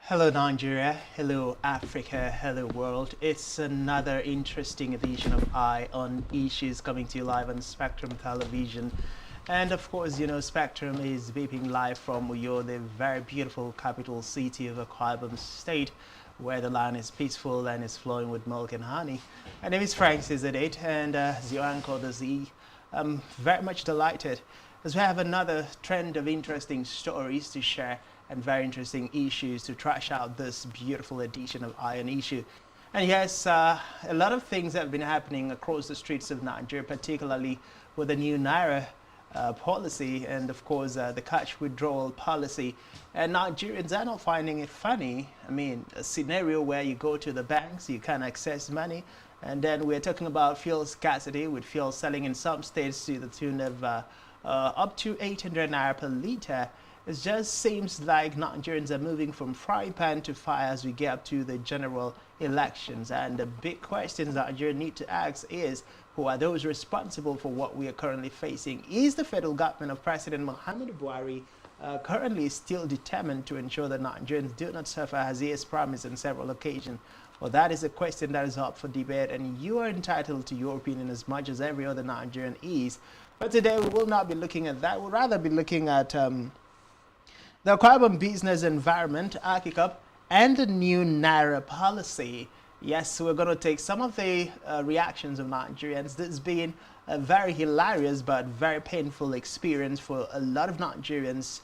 Hello Nigeria, hello Africa, hello world. It's another interesting edition of Eye on Issues coming to you live on Spectrum Television. And of course, Spectrum is beeping live from Uyo, the very beautiful capital city of Akwa Ibom State, where the land is peaceful and is flowing with milk and honey. My name is Frank Cizadate, and as your uncle, the Z, I'm very much delighted as we have another trend of interesting stories to share and very interesting issues to trash out this beautiful edition of Iron Issue. And yes, a lot of things have been happening across the streets of Nigeria, particularly with the new Naira policy and, of course, the cash withdrawal policy. And Nigerians are not finding it funny. I mean, a scenario where you go to the banks, you can access money, and then we're talking about fuel scarcity, with fuel selling in some states to the tune of up to 800 naira per liter. It just seems like Nigerians are moving from frying pan to fire as we get up to the general elections. And the big questions that Nigerians need to ask is, who are those responsible for what we are currently facing? Is the federal government of President Muhammadu Buhari currently still determined to ensure that Nigerians do not suffer as he has promised on several occasions? Well, that is a question that is up for debate, and you are entitled to your opinion as much as every other Nigerian is. But today we will not be looking at that. We'll rather be looking at the Akwa Ibom business environment, ARCICOP, and the new Naira policy. Yes, we're going to take some of the reactions of Nigerians. This has been a very hilarious but very painful experience for a lot of Nigerians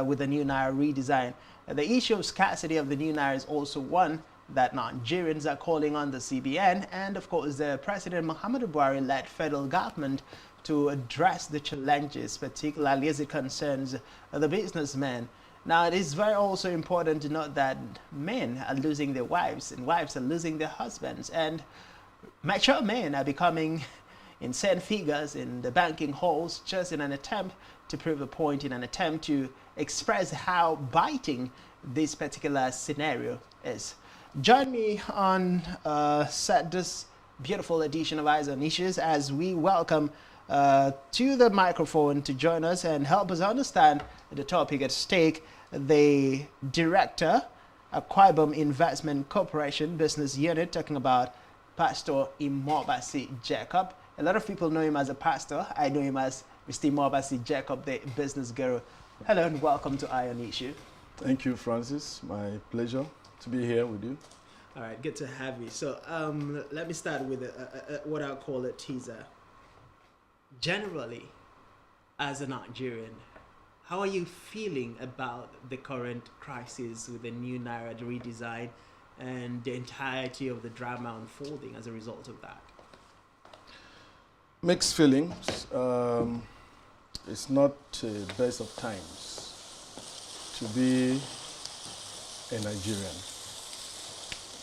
with the new Naira redesign. The issue of scarcity of the new Naira is also one that Nigerians are calling on the CBN and, of course, the President Muhammadu Buhari-led federal government to address the challenges, particularly as it concerns the businessmen. Now, it is very also important to note that men are losing their wives and wives are losing their husbands, and mature men are becoming insane figures in the banking halls just in an attempt to prove a point, in an attempt to express how biting this particular scenario is. Join me on this beautiful edition of Eyes on Issues as we welcome to the microphone to join us and help us understand the topic at stake, the director, Akwa Ibom Investment Corporation Business Unit, talking about Pastor Imobasi Jacob. A lot of people know him as a pastor. I know him as Mr. Imobasi Jacob, the business guru. Hello and welcome to Iron Issue. Thank you, Francis. My pleasure to be here with you. All right, good to have you. So let me start with what I'll call a teaser. Generally, as a Nigerian, how are you feeling about the current crisis with the new Naira redesign and the entirety of the drama unfolding as a result of that? Mixed feelings. It's not the best of times to be a Nigerian.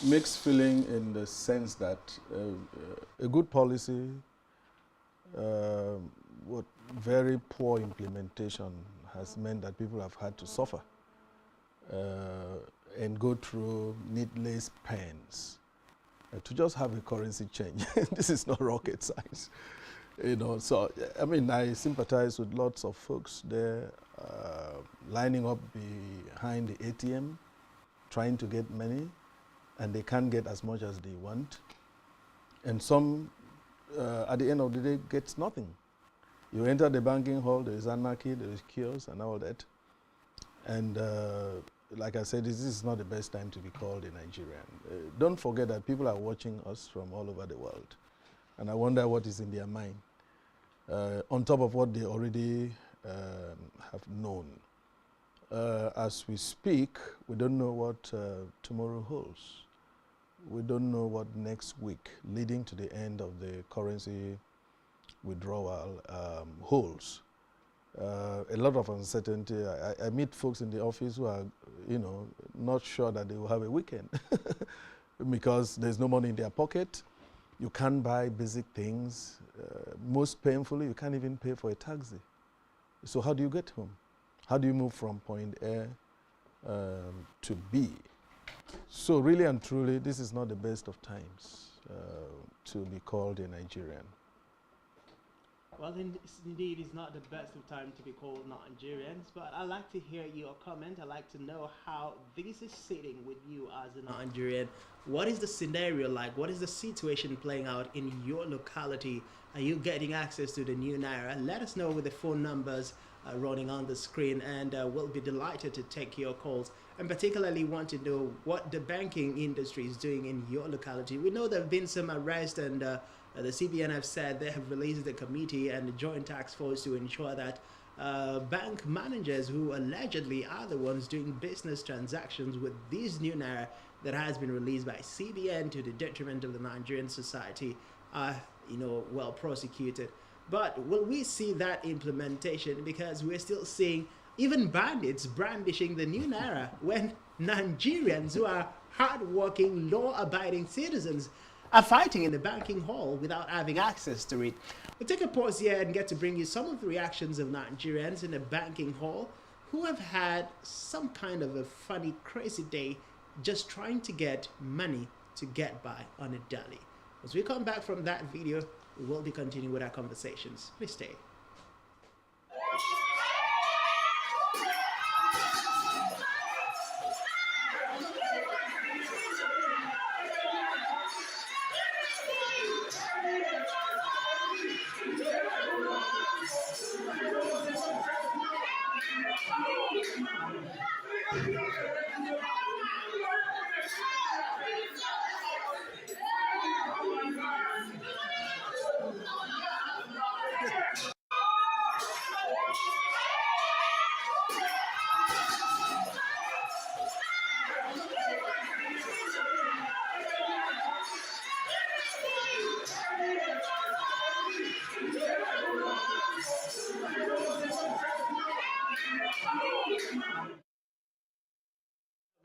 Mixed feeling in the sense that a good policy, what very poor implementation has meant that people have had to suffer and go through needless pains to just have a currency change. This is not rocket science, So I mean, I sympathize with lots of folks there lining up behind the ATM, trying to get money, and they can't get as much as they want, and some at the end of the day gets nothing. You enter the banking hall, there is anarchy, there is chaos and all that. And like I said, this is not the best time to be called a Nigerian. Don't forget that people are watching us from all over the world. And I wonder what is in their mind, on top of what they already have known. As we speak, we don't know what tomorrow holds. We don't know what next week, leading to the end of the currency withdrawal, holds. A lot of uncertainty. I meet folks in the office who are, not sure that they will have a weekend because there's no money in their pocket. You can't buy basic things. Most painfully, you can't even pay for a taxi. So how do you get home? How do you move from point A to B? So really and truly, this is not the best of times to be called a Nigerian. Well, indeed, it's not the best of time to be called Nigerians, but I'd like to hear your comment. I'd like to know how this is sitting with you as a Nigerian. What is the scenario like? What is the situation playing out in your locality? Are you getting access to the new Naira? Let us know with the phone numbers running on the screen, and we'll be delighted to take your calls, and particularly want to know what the banking industry is doing in your locality. We know there have been some arrests, and the CBN have said they have released a committee and a joint task force to ensure that bank managers who allegedly are the ones doing business transactions with this new Naira that has been released by CBN to the detriment of the Nigerian society are, well prosecuted. But will we see that implementation? Because we're still seeing even bandits brandishing the new Naira when Nigerians who are hardworking, law-abiding citizens are fighting in the banking hall without having access to it. We'll take a pause here and get to bring you some of the reactions of Nigerians in the banking hall who have had some kind of a funny, crazy day just trying to get money to get by on a daily. As we come back from that video, we will be continuing with our conversations. Please stay.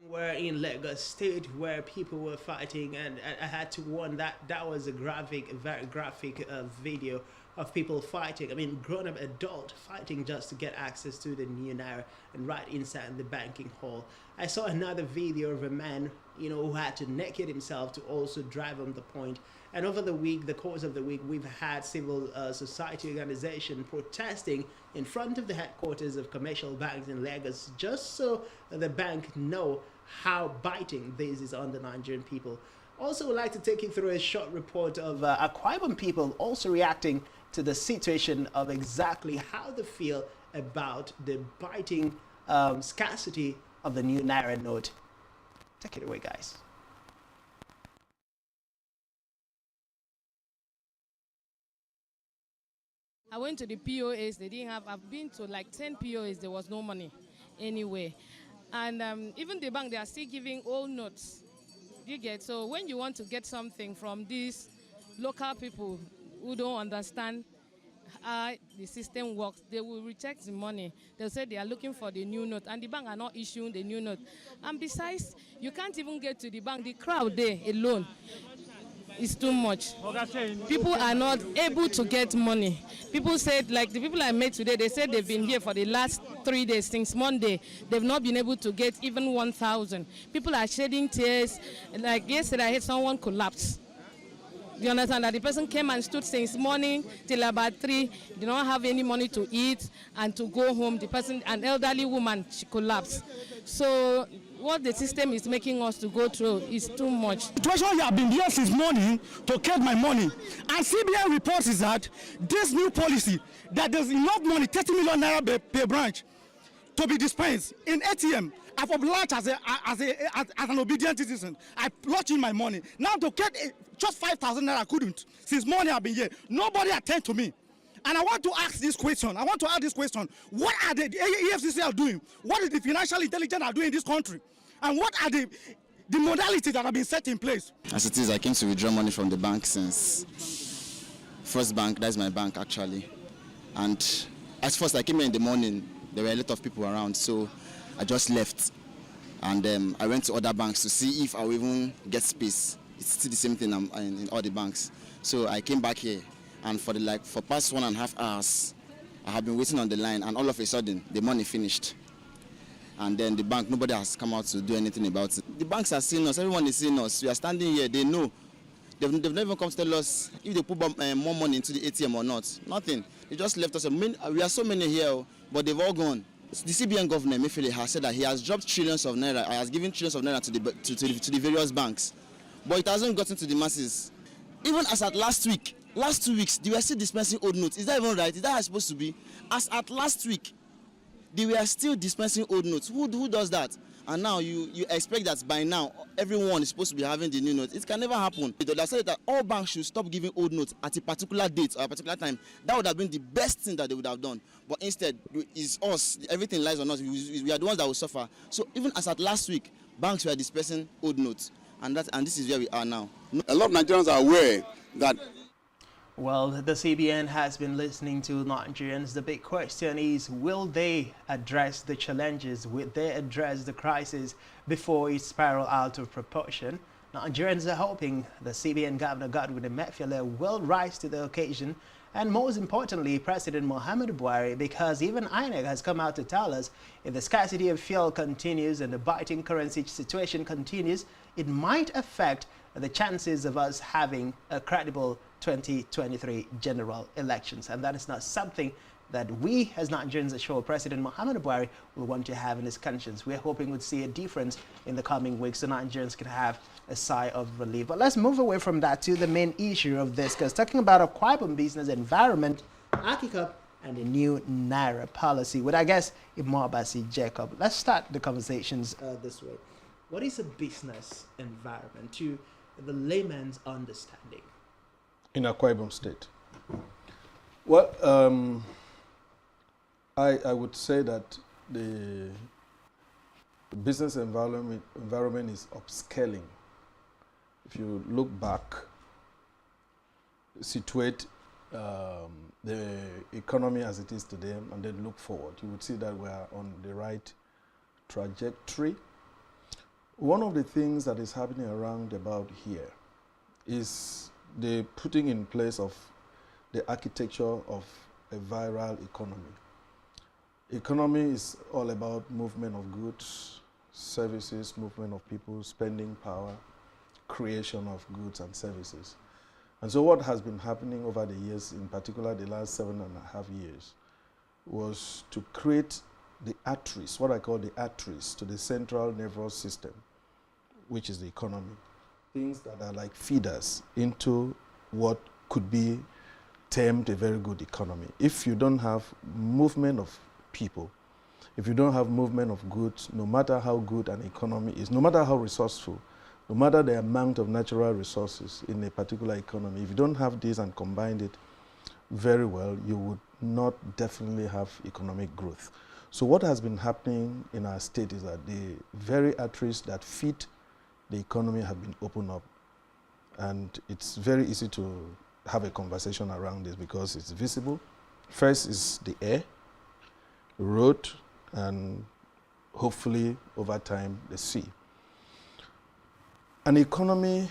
We're in Lagos State where people were fighting, and I had to warn that was a very graphic video of people fighting. I mean, grown-up adult fighting just to get access to the new Naira, and right inside the banking hall. I saw another video of a man, who had to naked himself to also drive on the point. And over the course of the week, we've had civil society organization protesting in front of the headquarters of commercial banks in Lagos, just so the bank know how biting this is on the Nigerian people. Also, would like to take you through a short report of Akwa Ibom people also reacting to the situation of exactly how they feel about the biting scarcity of the new Naira note. Take it away, guys. I went to the POS, they didn't have, I've been to like 10 POS, there was no money anywhere. And even the bank, they are still giving old notes. You get, so when you want to get something from these local people who don't understand how the system works, they will reject the money. They'll say they are looking for the new note, and the bank are not issuing the new note. And besides, you can't even get to the bank. The crowd there alone is too much. People are not able to get money. People said, like the people I met today, they said they've been here for the last 3 days, since Monday. They've not been able to get even 1,000. People are shedding tears. Like yesterday, I heard someone collapse. You understand that the person came and stood since morning till about 3, did not have any money to eat and to go home. The person, an elderly woman, she collapsed. So what the system is making us to go through is too much. The situation you have been here since morning to get my money. And CBN reports is that this new policy, that there's enough money, 30 million naira per branch, to be dispensed in ATM. I've obliged as an obedient citizen. I plunged in my money. Now to get just 5,000 naira I couldn't. Since morning I've been here. Nobody attend to me. And I want to ask this question. What are the EFCC are doing? What is the financial intelligence are doing in this country? And what are the modalities that have been set in place? As it is, I came to withdraw money from the bank since First Bank, that's my bank actually. And at first I came here in the morning, there were a lot of people around, so I just left. And I went to other banks to see if I will even get space. It's still the same thing in all the banks. So I came back here, and for past 1.5 hours, I have been waiting on the line, and all of a sudden, the money finished. And then the bank, nobody has come out to do anything about it. The banks are seeing us, everyone is seeing us. We are standing here, they know. They've never come to tell us if they put more money into the ATM or not. Nothing. He just left us. We are so many here, but they've all gone. The CBN governor, Emefiele, has said that he has dropped trillions of naira, he has given trillions of naira to the various banks, but it hasn't gotten to the masses. Even as at last 2 weeks, they were still dispensing old notes. Is that even right? Is that how it's supposed to be? As at last week, they were still dispensing old notes. Who does that? And now you expect that by now everyone is supposed to be having the new notes. It can never happen. They said that all banks should stop giving old notes at a particular date or a particular time. That would have been the best thing that they would have done. But instead, it's us. Everything lies on us. We are the ones that will suffer. So even as at last week, banks were dispensing old notes, and this is where we are now. A lot of Nigerians are aware that. Well, the CBN has been listening to Nigerians. The big question is, will they address the challenges? Will they address the crisis before it spirals out of proportion? Nigerians are hoping the CBN Governor Godwin Emefiele will rise to the occasion, and most importantly, President Muhammadu Buhari, because even INEC has come out to tell us if the scarcity of fuel continues and the biting currency situation continues, it might affect the chances of us having a credible 2023 general elections. And that is not something that we as Nigerians are sure President Muhammadu Buhari will want to have in his conscience. We're hoping we'll see a difference in the coming weeks so Nigerians can have a sigh of relief. But let's move away from that to the main issue of this, because talking about Akwa Ibom business environment, Akika, and the new Naira policy with, I guess, Imobasi Jacob. Let's start the conversations this way. What is a business environment to the layman's understanding? In Akwa Ibom State? Well, I would say that the business environment is upscaling. If you look back, situate the economy as it is today and then look forward, you would see that we are on the right trajectory. One of the things that is happening around about here is the putting in place of the architecture of a viral economy. Economy is all about movement of goods, services, movement of people, spending power, creation of goods and services. And so what has been happening over the years, in particular the last 7.5 years, was to create the arteries, what I call the arteries, to the central nervous system, which is the economy. Things that are like feeders into what could be termed a very good economy. If you don't have movement of people, if you don't have movement of goods, no matter how good an economy is, no matter how resourceful, no matter the amount of natural resources in a particular economy, if you don't have this and combine it very well, you would not definitely have economic growth. So what has been happening in our state is that the very arteries that feed the economy have been opened up. And it's very easy to have a conversation around this because it's visible. First is the air, road, and hopefully over time the sea. An economy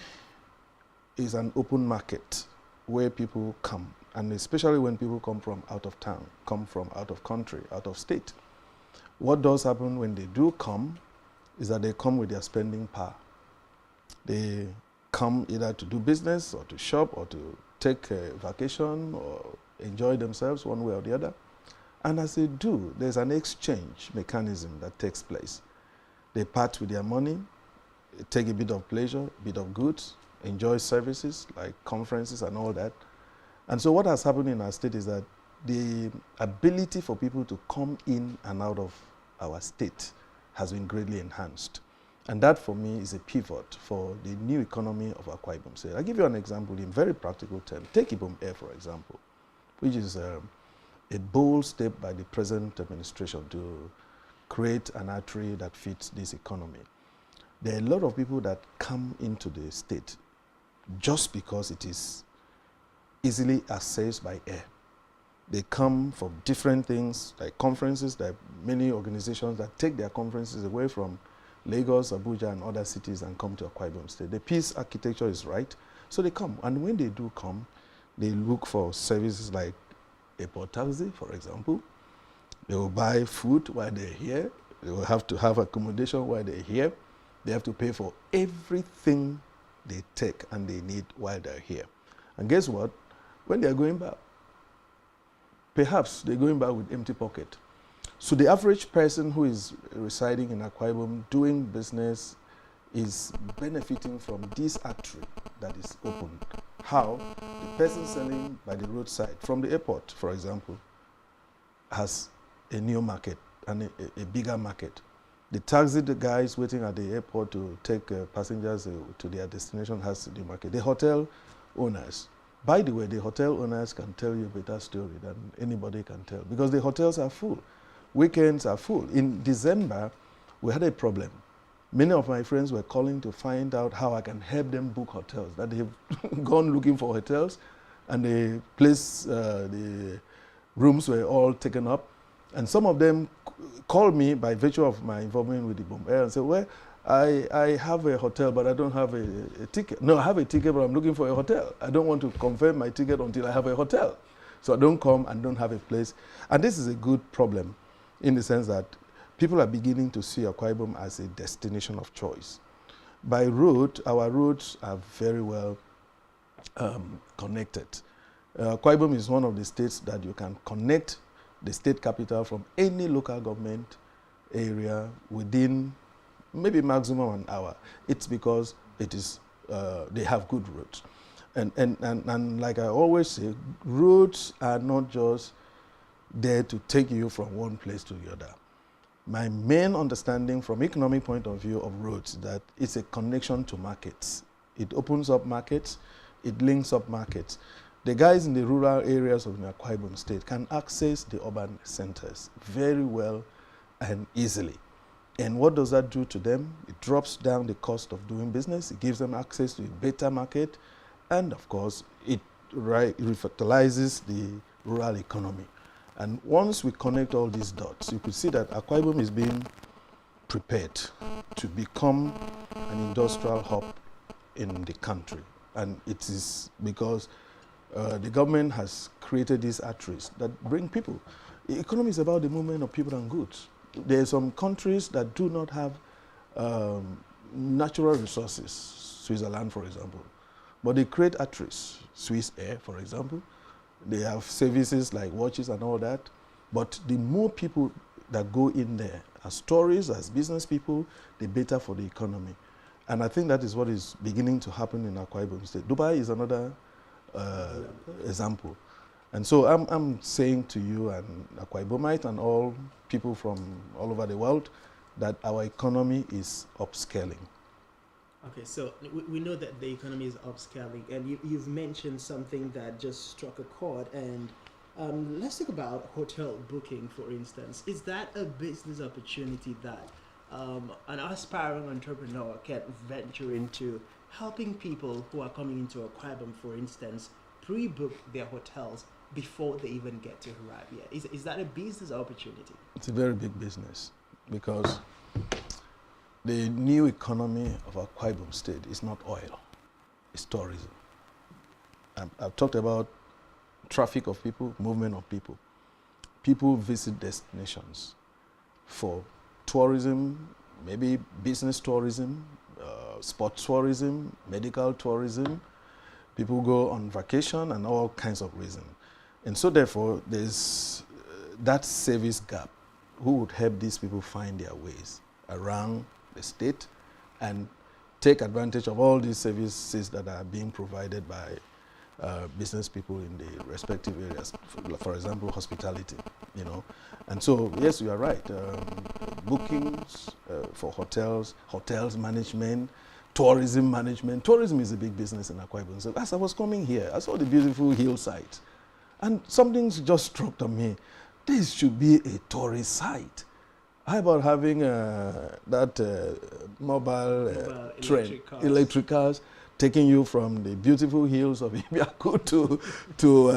is an open market where people come, and especially when people come from out of town, come from out of country, out of state. What does happen when they do come is that they come with their spending power. They come either to do business or to shop or to take a vacation or enjoy themselves one way or the other. And as they do, there's an exchange mechanism that takes place. They part with their money, take a bit of pleasure, a bit of goods, enjoy services like conferences and all that. And so what has happened in our state is that the ability for people to come in and out of our state has been greatly enhanced. And that for me is a pivot for the new economy of Akwa Ibom State. I'll give you an example in very practical terms. Take Ibom Air, for example, which is a bold step by the present administration to create an artery that fits this economy. There are a lot of people that come into the state just because it is easily accessed by air. They come for different things, like conferences. There are many organizations that take their conferences away from Lagos, Abuja, and other cities and come to Akwa Ibom State. The peace architecture is right, so they come. And when they do come, they look for services like airport taxi, for example. They will buy food while they're here. They will have to have accommodation while they're here. They have to pay for everything they take and they need while they're here. And guess what? When they're going back, perhaps they're going back with empty pocket. So the average person who is residing in Akwa Ibom doing business is benefiting from this artery that is opened. How? The person selling by the roadside from the airport, for example, has a new market and a bigger market. The taxi, the guys waiting at the airport to take passengers to their destination has a new market. The hotel owners, by the way, the hotel owners can tell you a better story than anybody can tell because the hotels are full. Weekends are full. In December, we had a problem. Many of my friends were calling to find out how I can help them book hotels, that they've gone looking for hotels and the rooms were all taken up. And some of them called me by virtue of my involvement with the Bombair and said, well, I have a hotel, but I don't have a ticket. No, I have a ticket, but I'm looking for a hotel. I don't want to confirm my ticket until I have a hotel. So I don't come and don't have a place. And this is a good problem in the sense that people are beginning to see Akwa Ibom as a destination of choice. By road, our roads are very well connected. Akwa Ibom is one of the states that you can connect the state capital from any local government area within maybe maximum an hour. It's because it is they have good roads. And like I always say, roads are not just there to take you from one place to the other. My main understanding from economic point of view of roads is that it's a connection to markets. It opens up markets, it links up markets. The guys in the rural areas of the Akwa Ibom state can access the urban centers very well and easily. And what does that do to them? It drops down the cost of doing business, it gives them access to a better market, and of course, it revitalizes the rural economy. And once we connect all these dots, you could see that Akwa Ibom is being prepared to become an industrial hub in the country. And it is because the government has created these arteries that bring people. The economy is about the movement of people and goods. There are some countries that do not have natural resources, Switzerland, for example, but they create arteries. Swiss Air, for example. They have services like watches and all that. But the more people that go in there as tourists, as business people, the better for the economy. And I think that is what is beginning to happen in Akwa Ibom State. Dubai is another example. And so I'm saying to you and Akwa Ibomite and all people from all over the world that our economy is upscaling. Okay, so we know that the economy is upscaling, and you've mentioned something that just struck a chord, and let's talk about hotel booking, for instance. Is that a business opportunity that an aspiring entrepreneur can venture into, helping people who are coming into Akwa Ibom, for instance, pre-book their hotels before they even get to arrive here? Is that a business opportunity? It's a very big business because the new economy of Akwa Ibom State is not oil, it's tourism. I've talked about traffic of people, movement of people. People visit destinations for tourism, maybe business tourism, sports tourism, medical tourism. People go on vacation and all kinds of reasons. And so therefore, there's that service gap. Who would help these people find their ways around the state and take advantage of all these services that are being provided by business people in the respective areas, for example, hospitality, you know. And so, yes, you are right. Bookings for hotels, hotels management, tourism management. Tourism is a big business in Akwa Ibom. So as I was coming here, I saw the beautiful hillside, and something just struck on me. This should be a tourist site. How about having that mobile train, electric cars, taking you from the beautiful hills of Ibiaku to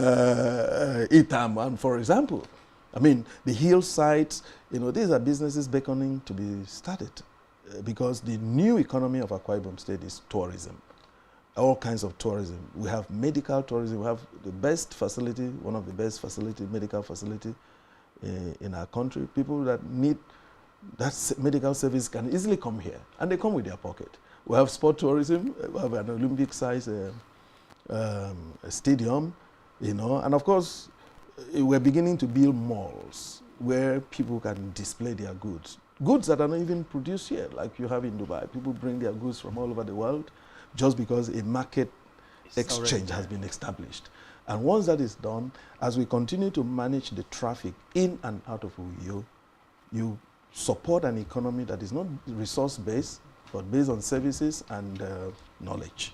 Itam, for example. I mean, the hillsides, you know, these are businesses beckoning to be started because the new economy of Akwa Ibom State is tourism, all kinds of tourism. We have medical tourism. We have the best facility, one of the best facility, medical facility in our country. People that need that medical service can easily come here, and they come with their pocket. We have sport tourism. We have an Olympic-sized stadium, you know, and of course, we're beginning to build malls where people can display their goods. Goods that are not even produced here, like you have in Dubai. People bring their goods from all over the world just because a market exchange has been established. And once that is done, as we continue to manage the traffic in and out of Uyo, you support an economy that is not resource-based, but based on services and knowledge.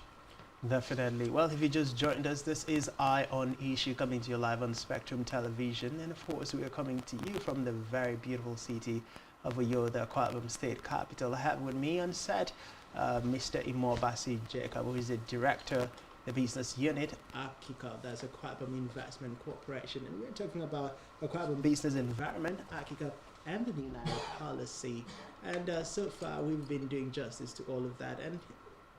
Definitely. Well, if you just joined us, this is Eye on Issue coming to you live on Spectrum Television. And of course, we are coming to you from the very beautiful city of Uyo, the Akwa Ibom state capital. I have with me on set Mr. Imobasi Jacob, who is the director, the business unit, Akika, that's Akwa Ibom Investment Corporation. And we're talking about Akwa Ibom business environment, Akika, and the new Naira policy. And so far, we've been doing justice to all of that. And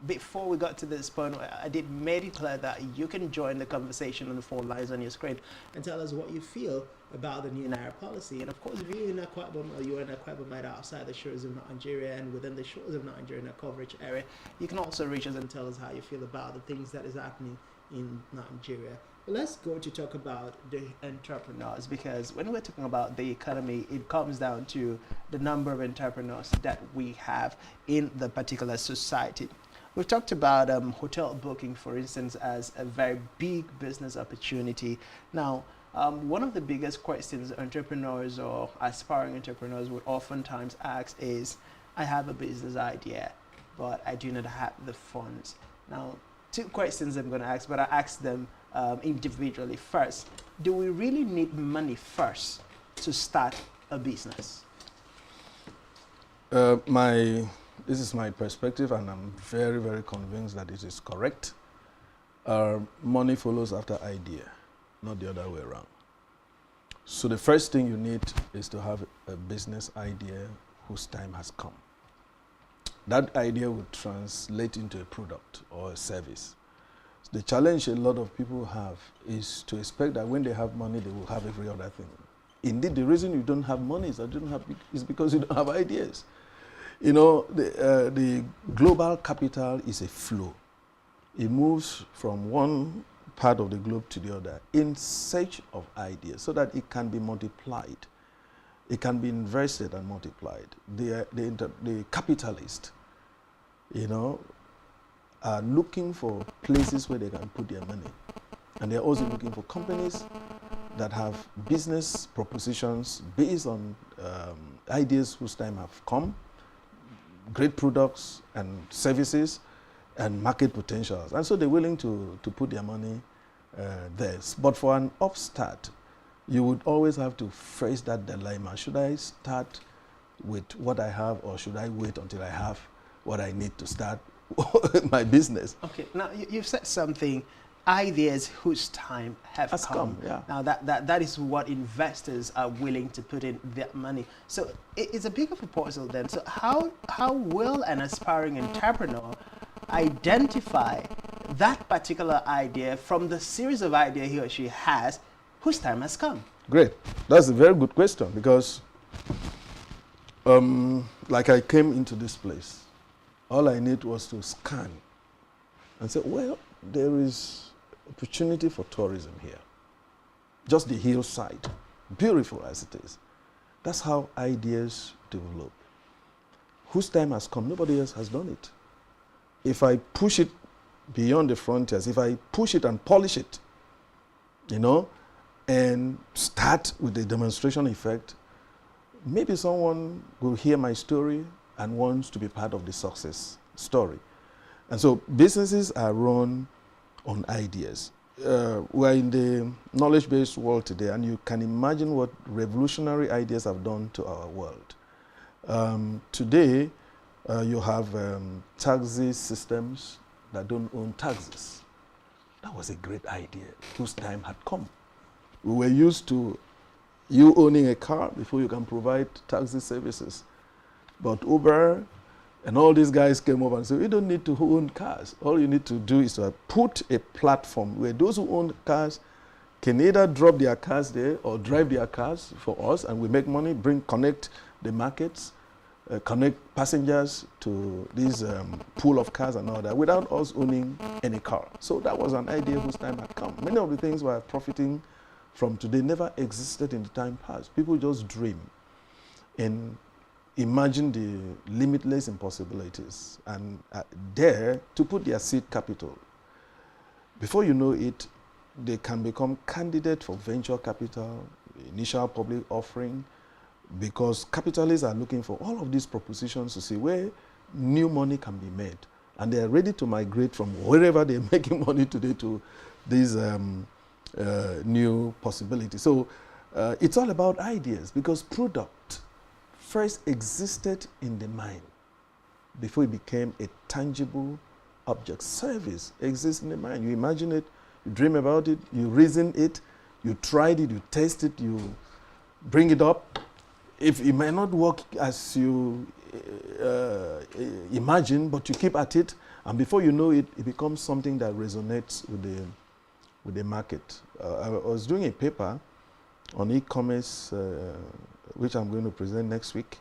before we got to this point, I did make it clear that you can join the conversation on the 4 lines on your screen and tell us what you feel about the new Naira policy. And of course, if you're in Akwa Ibom or you're in Akwa Ibom right outside the shores of Nigeria and within the shores of Nigeria in a coverage area, you can also reach us and tell us how you feel about the things that is happening in Nigeria. But let's go to talk about the entrepreneurs, because when we're talking about the economy, it comes down to the number of entrepreneurs that we have in the particular society. We've talked about hotel booking, for instance, as a very big business opportunity. Now, one of the biggest questions entrepreneurs or aspiring entrepreneurs would oftentimes ask is, I have a business idea, but I do not have the funds. Now, 2 questions I'm going to ask, but I ask them individually. First, do we really need money first to start a business? This is my perspective, and I'm very, very convinced that it is correct. Money follows after idea, not the other way around. So the first thing you need is to have a business idea whose time has come. That idea would translate into a product or a service. The challenge a lot of people have is to expect that when they have money, they will have every other thing. Indeed, the reason you don't have money is because you don't have ideas. You know, the global capital is a flow. It moves from one part of the globe to the other in search of ideas so that it can be multiplied. It can be invested and multiplied. The capitalists, you know, are looking for places where they can put their money. And they're also looking for companies that have business propositions based on ideas whose time have come, great products and services, and market potentials. And so they're willing to put their money there. But for an upstart, you would always have to face that dilemma. Should I start with what I have, or should I wait until I have what I need to start my business? Okay, now you've said something, ideas whose time have come. Yeah. Now that is what investors are willing to put in their money. So it's a bigger proposal then. So how will an aspiring entrepreneur identify that particular idea from the series of ideas he or she has whose time has come? Great. That's a very good question, because like I came into this place, all I need was to scan and say, well, there is opportunity for tourism here. Just the hillside, beautiful as it is. That's how ideas develop. Whose time has come? Nobody else has done it. If I push it beyond the frontiers, if I push it and polish it, you know, and start with the demonstration effect, maybe someone will hear my story and wants to be part of the success story. And so businesses are run on ideas. We're in the knowledge-based world today, and you can imagine what revolutionary ideas have done to our world. Today, you have taxi systems that don't own taxis. That was a great idea whose time had come. We were used to you owning a car before you can provide taxi services. But Uber and all these guys came up and said, you don't need to own cars. All you need to do is to put a platform where those who own cars can either drop their cars there or drive their cars for us, and we make money, connect the markets, connect passengers to this pool of cars and all that without us owning any car. So that was an idea whose time had come. Many of the things we're profiting from today never existed in the time past. People just dream and imagine the limitless impossibilities and dare to put their seed capital. Before you know it, they can become candidate for venture capital, initial public offering, because capitalists are looking for all of these propositions to see where new money can be made. And they are ready to migrate from wherever they're making money today to these new possibilities. So it's all about ideas, because product first existed in the mind before it became a tangible object. Service exists in the mind. You imagine it, you dream about it, you reason it, you tried it, you test it, you bring it up. If it may not work as you imagine, but you keep at it, and before you know it, it becomes something that resonates with the market. I was doing a paper on e-commerce, which I'm going to present next week,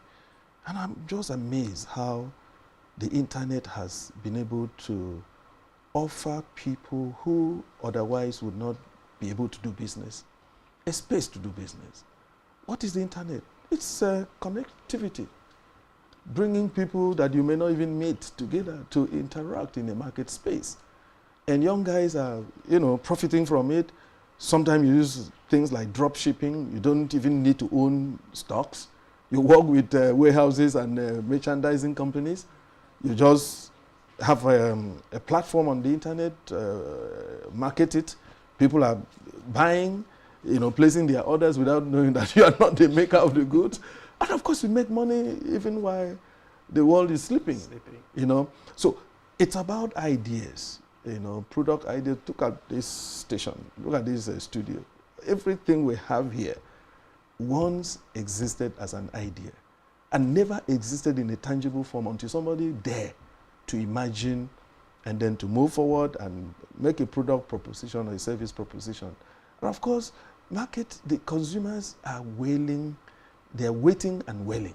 and I'm just amazed how the internet has been able to offer people who otherwise would not be able to do business a space to do business. What is the internet? It's connectivity, bringing people that you may not even meet together to interact in a market space. And young guys are, profiting from it. Sometimes you use things like drop shipping. You don't even need to own stocks. You work with warehouses and merchandising companies. You just have a platform on the internet, market it. People are buying, placing their orders without knowing that you are not the maker of the goods. And of course, you make money even while the world is sleeping. So it's about ideas, product ideas. Look at this station, look at this studio. Everything we have here once existed as an idea and never existed in a tangible form until somebody dared to imagine and then to move forward and make a product proposition or a service proposition. And of course, the consumers are wailing, they're waiting and wailing.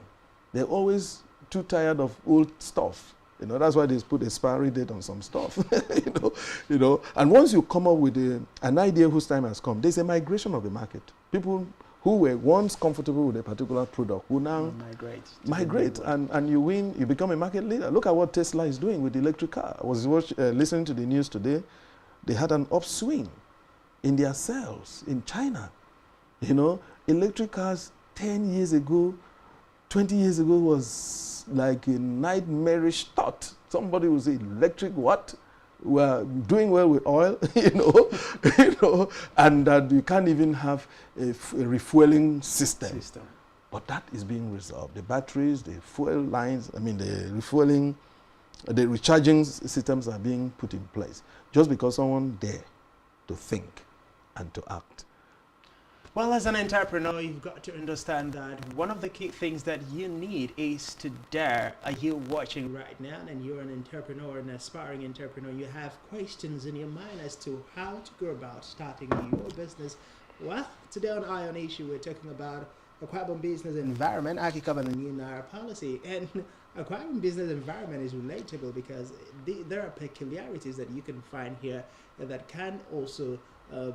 They're always too tired of old stuff. That's why they put a expiry date on some stuff. And once you come up with an idea whose time has come, there's a migration of the market. People who were once comfortable with a particular product will now migrate and you win, you become a market leader. Look at what Tesla is doing with the electric car. I was listening to the news today. They had an upswing in their sales in China. Electric cars 10 years ago, 20 years ago was like a nightmarish thought. Somebody would say, electric what? We're doing well with oil, and that you can't even have a refueling system. But that is being resolved. The batteries, the fuel lines, the refueling, the recharging systems are being put in place just because someone dare to think and to act. Well, as an entrepreneur, you've got to understand that one of the key things that you need is to dare. Are you watching right now and you're an entrepreneur, an aspiring entrepreneur, you have questions in your mind as to how to go about starting your business? Well, today on Eye on Issue, we're talking about acquiring business environment, Akikaba and new Naira policy. And acquiring business environment is relatable because there are peculiarities that you can find here that can also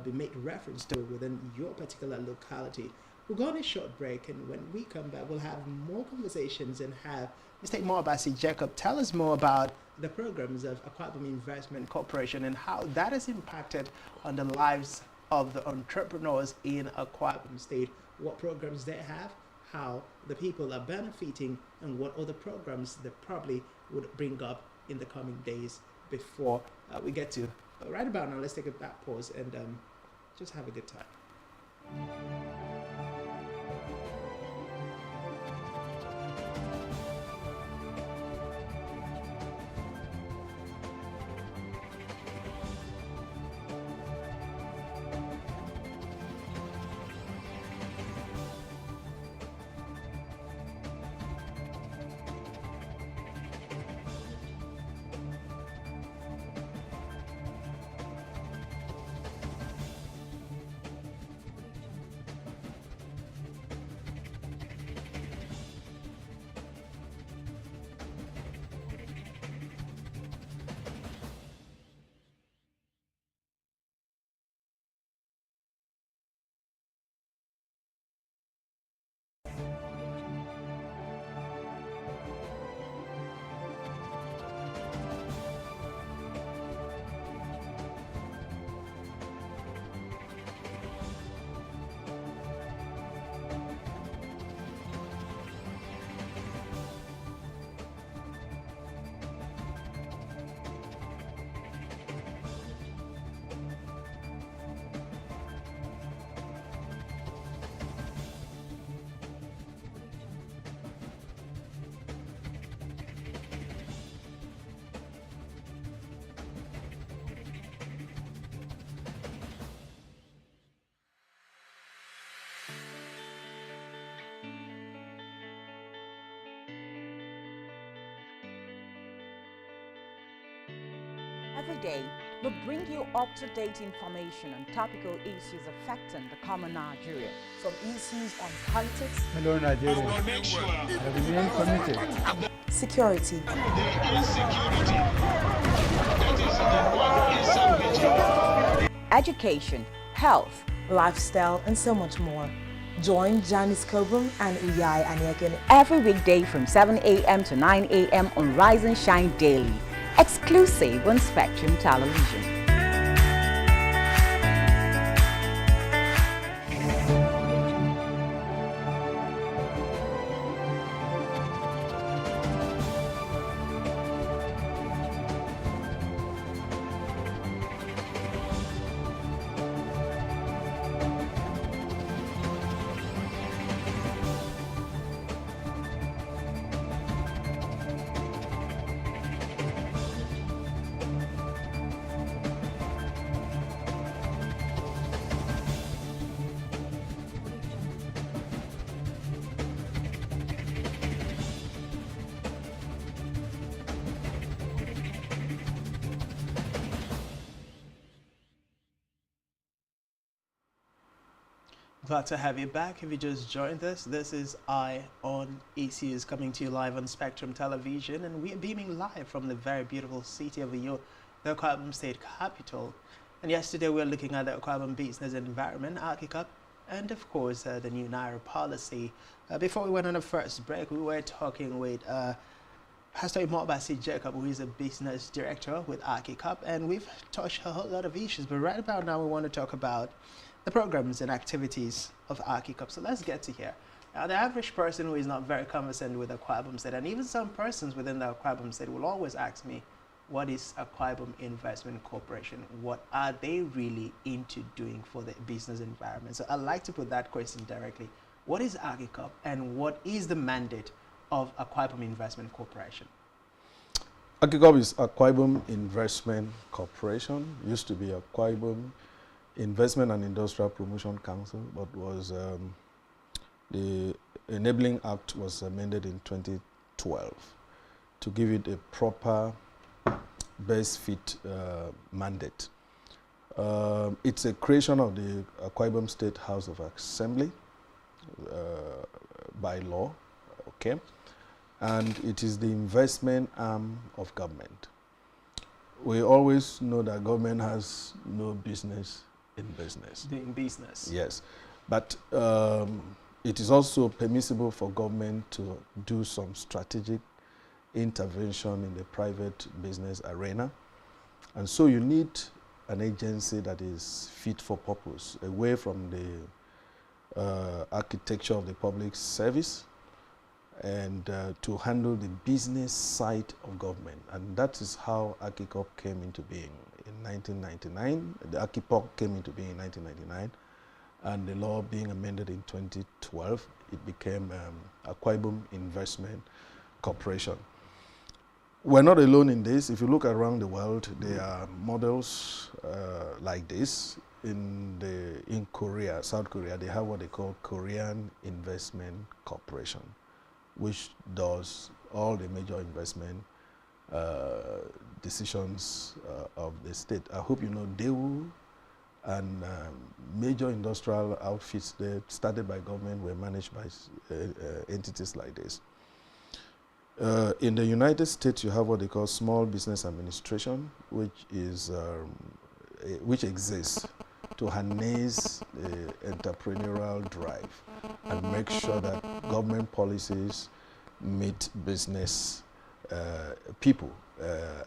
be made reference to within your particular locality. We'll go on a short break, and when we come back, we'll have more conversations and have Mr. Moabasi Jacob tell us more about the programs of Akwabom Investment Corporation and how that has impacted on the lives of the entrepreneurs in Akwabom State, what programs they have, how the people are benefiting, and what other programs they probably would bring up in the coming days before we get to right about now. Let's take a back pause and just have a good time. Every day, we bring you up-to-date information on topical issues affecting the common Nigeria. From issues on politics, Hello, Nigeria. I remain committed. security, education, health, lifestyle, and so much more. Join Janice Kobum and Uyai Anyeken every weekday from 7 a.m. to 9 a.m. on Rise and Shine Daily, exclusive on Spectrum Television. Glad to have you back. If you just joined us, this is Eye on Issues coming to you live on Spectrum Television, and we're beaming live from the very beautiful city of Uyo, the Akwa Ibom State capital. And yesterday we were looking at the Akwa Ibom business environment, AkiCup, and of course the new Naira policy. Before we went on the first break, we were talking with Pastor Imobasi Jacob, who is a business director with AkiCup, and we've touched a whole lot of issues. But right about now, we want to talk about the programs and activities of AkiCup. So let's get to here. Now, the average person who is not very conversant with Akwa Ibom State, and even some persons within the Akwa Ibom State, will always ask me, what is Akwa Ibom Investment Corporation? What are they really into doing for the business environment? So I'd like to put that question directly. What is AkiCup, and what is the mandate of Akwa Ibom Investment Corporation? AkiCup is Akwa Ibom Investment Corporation. Used to be Akwa Ibom Investment and Industrial Promotion Council, but was the Enabling Act was amended in 2012 to give it a proper best fit mandate. It's a creation of the Akwa Ibom State House of Assembly by law, okay, and it is the investment arm of government. We always know that government has no business in business. Doing business. Yes, but it is also permissible for government to do some strategic intervention in the private business arena. And so you need an agency that is fit for purpose, away from the architecture of the public service, and to handle the business side of government. And that is how AkiCup came into being in 1999. The AkiPOC came into being in 1999, and the law being amended in 2012, it became Akwa Ibom Investment Corporation. We're not alone in this. If you look around the world, there are models like this. In Korea, South Korea, they have what they call Korean Investment Corporation, which does all the major investment decisions of the state. I hope you know Daewoo and major industrial outfits there started by government were managed by entities like this. In the United States, you have what they call Small Business Administration, which is which exists to harness the entrepreneurial drive and make sure that government policies meet business people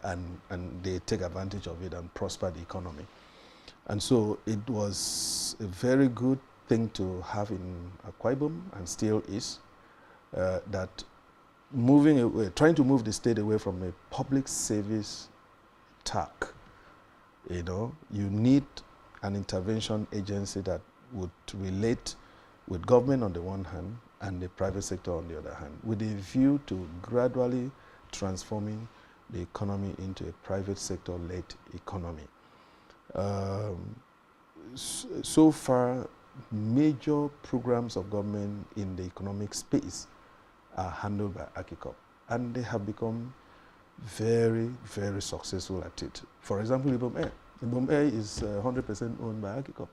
and they take advantage of it and prosper the economy. And so it was a very good thing to have in Akwa Ibom, and still is, that moving away, trying to move the state away from a public service tack. You know, you need an intervention agency that would relate with government on the one hand and the private sector on the other hand, with a view to gradually transforming the economy into a private sector-led economy. So far, major programs of government in the economic space are handled by AkiCup, and they have become very, very successful at it. For example, Ibom Air. Ibom Air is 100% owned by Agicop.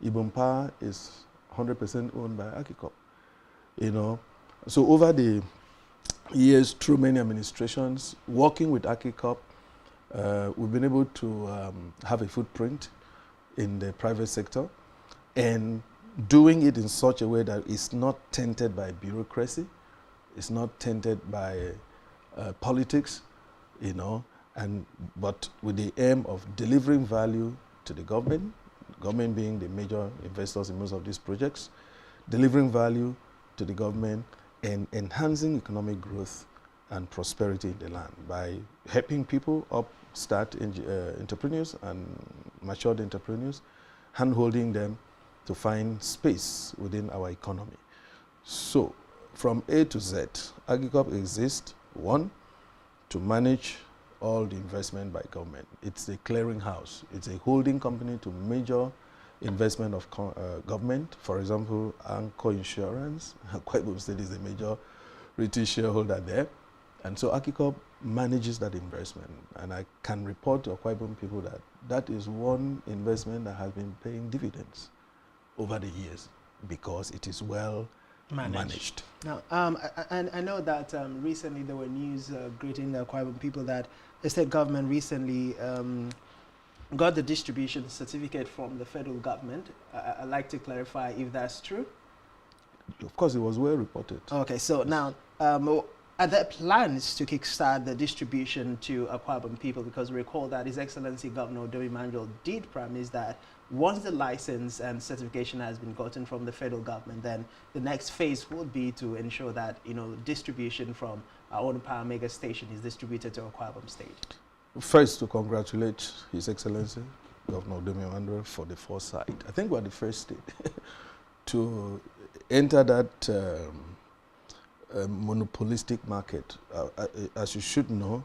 Ibom Power is 100% owned by Agicop. You know, so over the years, through many administrations, working with Agicop, we've been able to have a footprint in the private sector and doing it in such a way that it's not tainted by bureaucracy, it's not tainted by politics, you know, but with the aim of delivering value to the government being the major investors in most of these projects, delivering value to the government and enhancing economic growth and prosperity in the land by helping people start entrepreneurs and matured entrepreneurs, hand-holding them to find space within our economy. So, from A to Z, Agicop exists, one, to manage all the investment by government. It's a clearinghouse. It's a holding company to major investment of government. For example, Anchor Insurance, Akwa Ibom State is a major retail shareholder there. And so Agicop manages that investment. And I can report to Akwa Ibom people that that is one investment that has been paying dividends over the years because it is well managed. Now, I know that recently there were news greeting the Akwa Ibom people that the state government recently got the distribution certificate from the federal government. I'd like to clarify if that's true. Of course, it was well reported. Okay, so now, are there plans to kickstart the distribution to Akwa Ibom people? Because recall that His Excellency Governor Dome Emmanuel did promise that once the license and certification has been gotten from the federal government, then the next phase would be to ensure that, you know, distribution from our own power mega station is distributed to Akwa Ibom State. First, to congratulate His Excellency Governor Dome Emmanuel for the foresight. I think we're the first state to enter that monopolistic market. As you should know,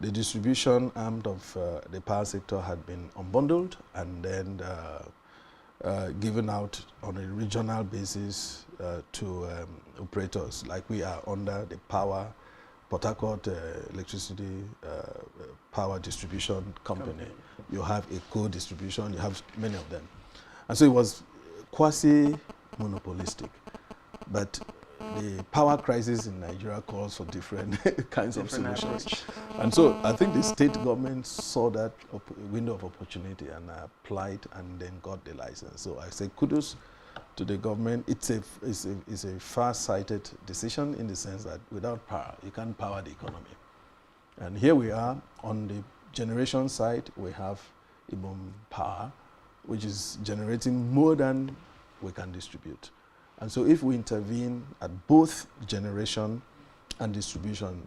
the distribution arm of the power sector had been unbundled and then given out on a regional basis to operators like we are under the Power Port Harcourt Electricity Power Distribution Company. You have a co-distribution, you have many of them. And so it was quasi-monopolistic. But the power crisis in Nigeria calls for different kinds of solutions. And so I think the state government saw that window of opportunity and applied and then got the license. So I say kudos to the government. It's a far-sighted decision in the sense that without power, you can't power the economy. And here we are on the generation side, we have Ibom Power, which is generating more than we can distribute. And so if we intervene at both generation and distribution,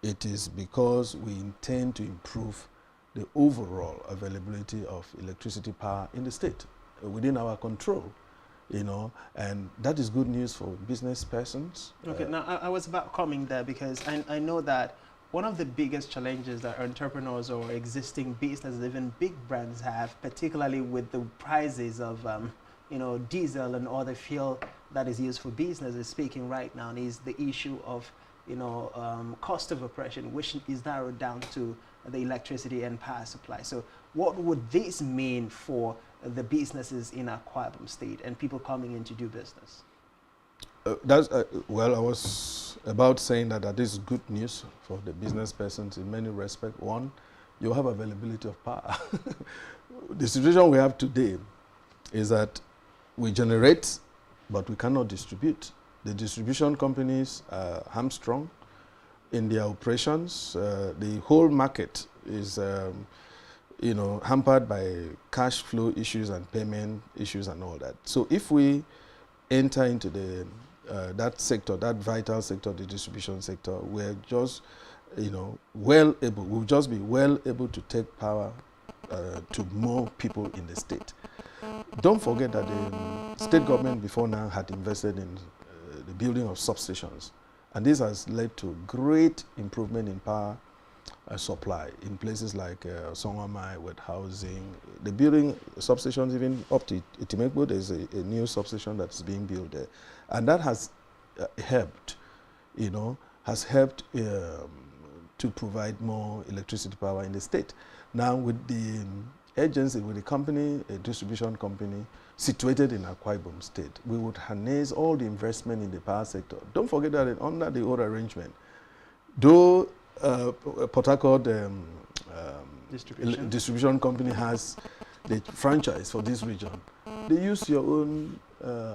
it is because we intend to improve the overall availability of electricity power in the state within our control, you know, and that is good news for business persons. Okay, now I was about coming there because I know that one of the biggest challenges that entrepreneurs or existing businesses, even big brands have, particularly with the prices of you know, diesel and other fuel that is used for businesses speaking right now, is the issue of, you know, cost of operation, which is narrowed down to the electricity and power supply. So what would this mean for the businesses in Akwa Ibom State and people coming in to do business? Well, I was about saying that this is good news for the business persons in many respects. One, you have availability of power. The situation we have today is that we generate, but we cannot distribute. The distribution companies are hamstrung in their operations. The whole market is, you know, hampered by cash flow issues and payment issues and all that. So if we enter into the that sector, that vital sector, the distribution sector, we're just, you know, we'll just be well able to take power to more people in the state. Don't forget that the state government before now had invested in the building of substations, and this has led to great improvement in power supply in places like Songwamai with housing. The building substations even up to Itimekbo, there's a new substation that's being built there, and that has helped, you know, has helped to provide more electricity power in the state. Now with the agency, with the company, a distribution company situated in Akwa Ibom State, we would harness all the investment in the power sector. Don't forget that under the old arrangement, though Port Harcourt distribution company has the franchise for this region, they use your own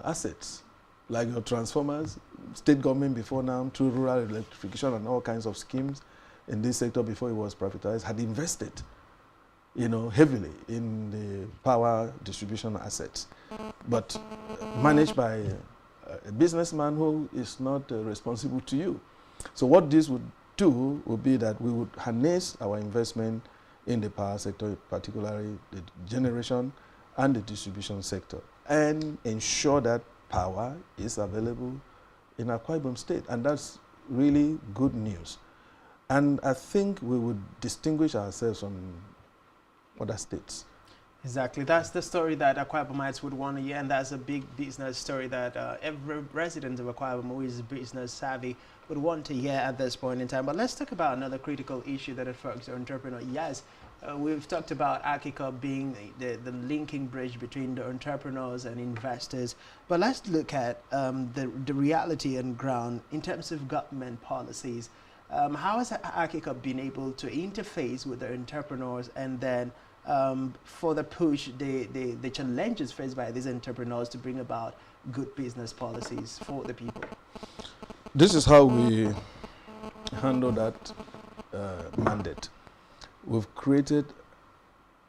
assets, like your transformers. State government before now, through rural electrification and all kinds of schemes in this sector before it was privatized, had invested, heavily in the power distribution assets, but managed by a businessman who is not responsible to you. So what this would do would be that we would harness our investment in the power sector, particularly the generation and the distribution sector, and ensure that power is available in Akwa Ibom State. And that's really good news. And I think we would distinguish ourselves from other states. Exactly. That's the story that Akwa Ibomites would want to hear, and that's a big business story that every resident of Akwa Ibom who is business savvy would want to hear at this point in time. But let's talk about another critical issue that affects our entrepreneur. Yes, we've talked about AGICOP being the linking bridge between the entrepreneurs and investors. But let's look at the reality on ground in terms of government policies. How has AGICOP been able to interface with the entrepreneurs and then further push the challenges faced by these entrepreneurs to bring about good business policies for the people? This is how we handle that mandate. We've created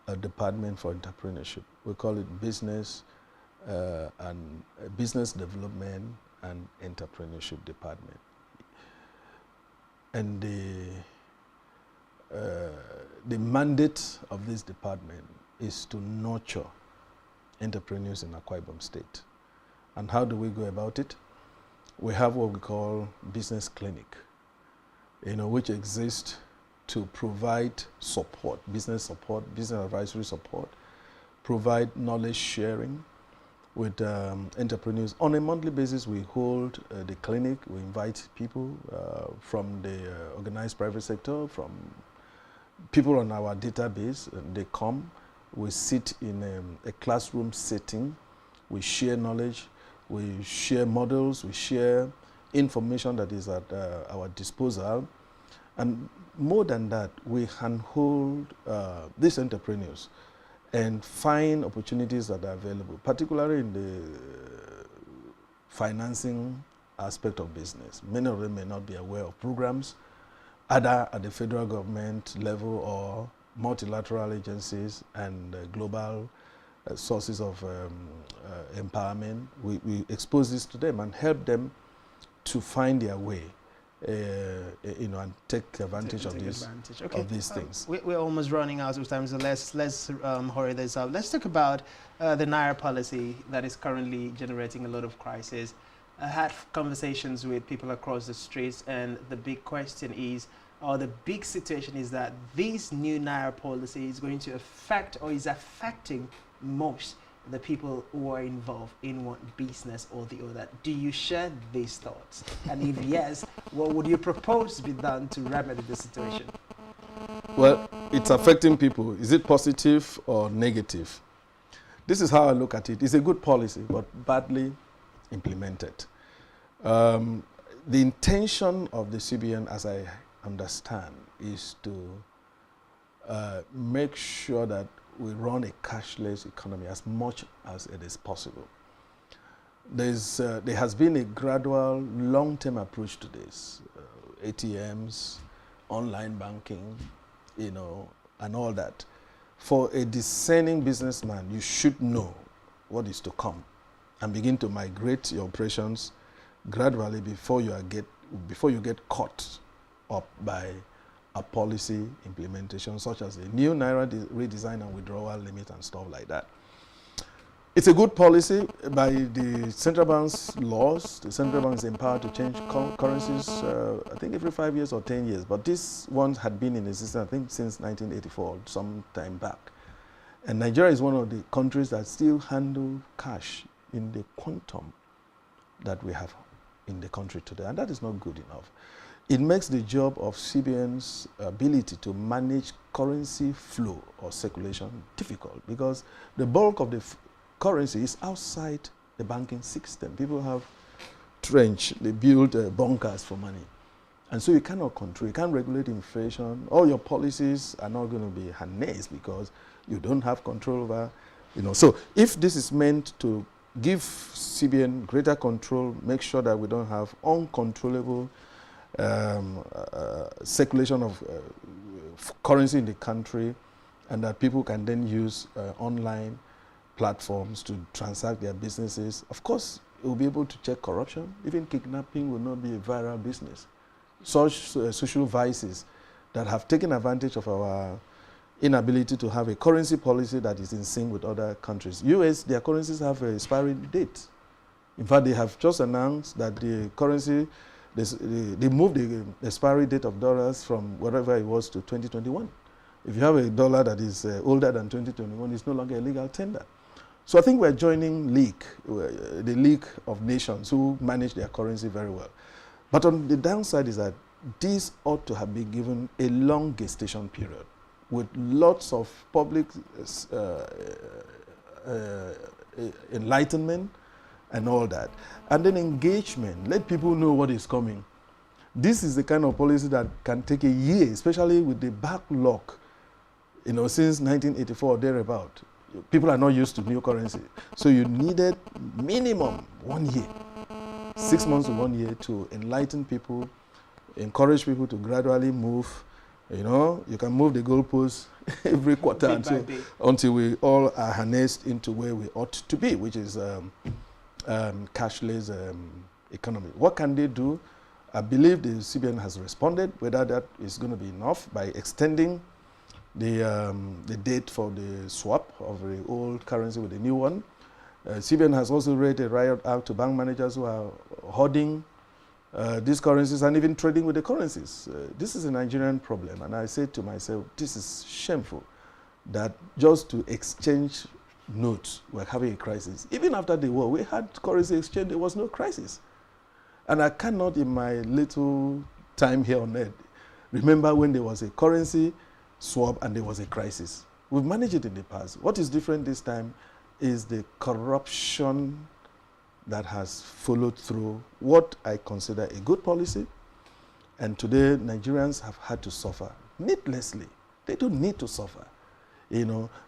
a department for entrepreneurship. We call it Business Development and Entrepreneurship Department. And the mandate of this department is to nurture entrepreneurs in Akwa Ibom State. And how do we go about it? We have what we call business clinic, which exists to provide support, business advisory support, provide knowledge sharing with entrepreneurs. On a monthly basis, we hold the clinic. We invite people from the organized private sector, from people on our database. They come. We sit in a classroom setting. We share knowledge. We share models. We share information that is at our disposal. And more than that, we handhold these entrepreneurs and find opportunities that are available, particularly in the financing aspect of business. Many of them may not be aware of programs, either at the federal government level or multilateral agencies and global sources of empowerment. We expose this to them and help them to find their way, and take advantage of these things. We're almost running out of time, so let's hurry this up. Let's talk about the Naira policy that is currently generating a lot of crisis. I had conversations with people across the streets, and the big question is, or the big situation is that this new Naira policy is going to affect, or is affecting most the people who are involved in one business or the other. Do you share these thoughts? And if yes, what would you propose to be done to remedy the situation? Well, it's affecting people. Is it positive or negative? This is how I look at it. It's a good policy, but badly implemented. The intention of the CBN, as I understand, is to make sure that we run a cashless economy as much as it is possible. There has been a gradual, long-term approach to this. ATMs, online banking, and all that. For a discerning businessman, you should know what is to come and begin to migrate your operations gradually before you get caught up by a policy implementation such as the new Naira redesign and withdrawal limit and stuff like that. It's a good policy by the central bank's laws. The central bank is empowered to change currencies, I think every 5 years or 10 years. But this one had been in existence, I think, since 1984, some time back. And Nigeria is one of the countries that still handle cash in the quantum that we have in the country today. And that is not good enough. it makes the job of CBN's ability to manage currency flow or circulation difficult, because the bulk of the currency is outside the banking system. People have they build bunkers for money. And so you cannot control, you can't regulate inflation. All your policies are not going to be harnessed because you don't have control over, So if this is meant to give CBN greater control, make sure that we don't have uncontrollable circulation of currency in the country, and that people can then use online platforms to transact their businesses. Of course, it will be able to check corruption. Even kidnapping will not be a viral business. Such social vices that have taken advantage of our inability to have a currency policy that is in sync with other countries. US, their currencies have a expiry date. In fact, they have just announced that the currency, they moved the expiry date of dollars from wherever it was to 2021. If you have a dollar that is older than 2021, it's no longer a legal tender. So I think we're joining the League of Nations who manage their currency very well. But on the downside is that this ought to have been given a long gestation period with lots of public enlightenment and all that. And then engagement, let people know what is coming. This is the kind of policy that can take a year, especially with the backlog, since 1984 or thereabout. People are not used to new currency. So you needed minimum 1 year, 6 months to 1 year to enlighten people, encourage people to gradually move. You can move the goalposts every quarter until we all are harnessed into where we ought to be, which is cashless economy. What can they do? I believe the CBN has responded. Whether that is going to be enough by extending the date for the swap of the old currency with the new one. CBN has also read a riot act to bank managers who are hoarding these currencies and even trading with the currencies. This is a Nigerian problem, and I said to myself, this is shameful that just to exchange notes, we're having a crisis. Even after the war, we had currency exchange, there was no crisis. And I cannot, in my little time here on earth, remember when there was a currency swap and there was a crisis. We've managed it in the past. What is different this time is the corruption that has followed through what I consider a good policy. And today, Nigerians have had to suffer needlessly. They don't need to suffer,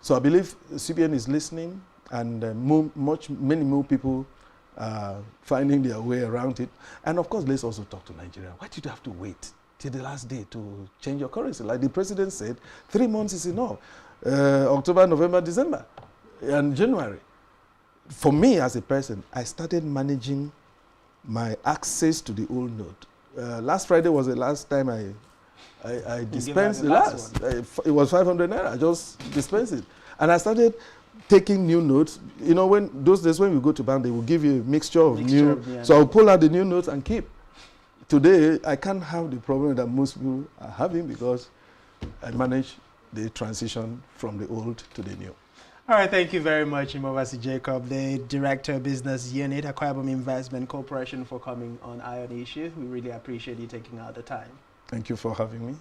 So I believe CBN is listening, and many more people finding their way around it. And of course, let's also talk to Nigeria. Why did you have to wait till the last day to change your currency? Like the president said, 3 months is enough. October, November, December, and January. For me as a person, I started managing my access to the old note. Last Friday was the last time I dispensed the last. It was 500 naira. I just dispensed it. And I started taking new notes. When those days when we go to bank, they will give you a mixture of new. Yeah. So I'll pull out the new notes and keep. Today, I can't have the problem that most people are having because I manage the transition from the old to the new. All right, thank you very much, Imobasi Jacob, the Director of Business Unit, Akwa Ibom Investment Corporation, for coming on Eye on Issue. We really appreciate you taking out the time. Thank you for having me.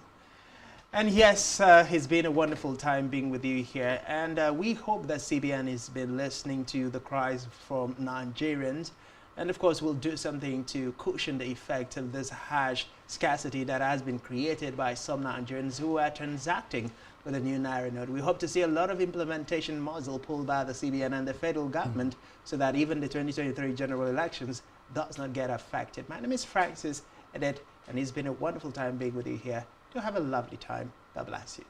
And yes, it's been a wonderful time being with you here. And we hope that CBN has been listening to the cries from Nigerians. And of course, we'll do something to cushion the effect of this harsh scarcity that has been created by some Nigerians who are transacting with a new Naira note. We hope to see a lot of implementation muzzle pulled by the CBN and the federal government so that even the 2023 general elections does not get affected. My name is Francis Edet, and it's been a wonderful time being with you here. Do have a lovely time. God bless you.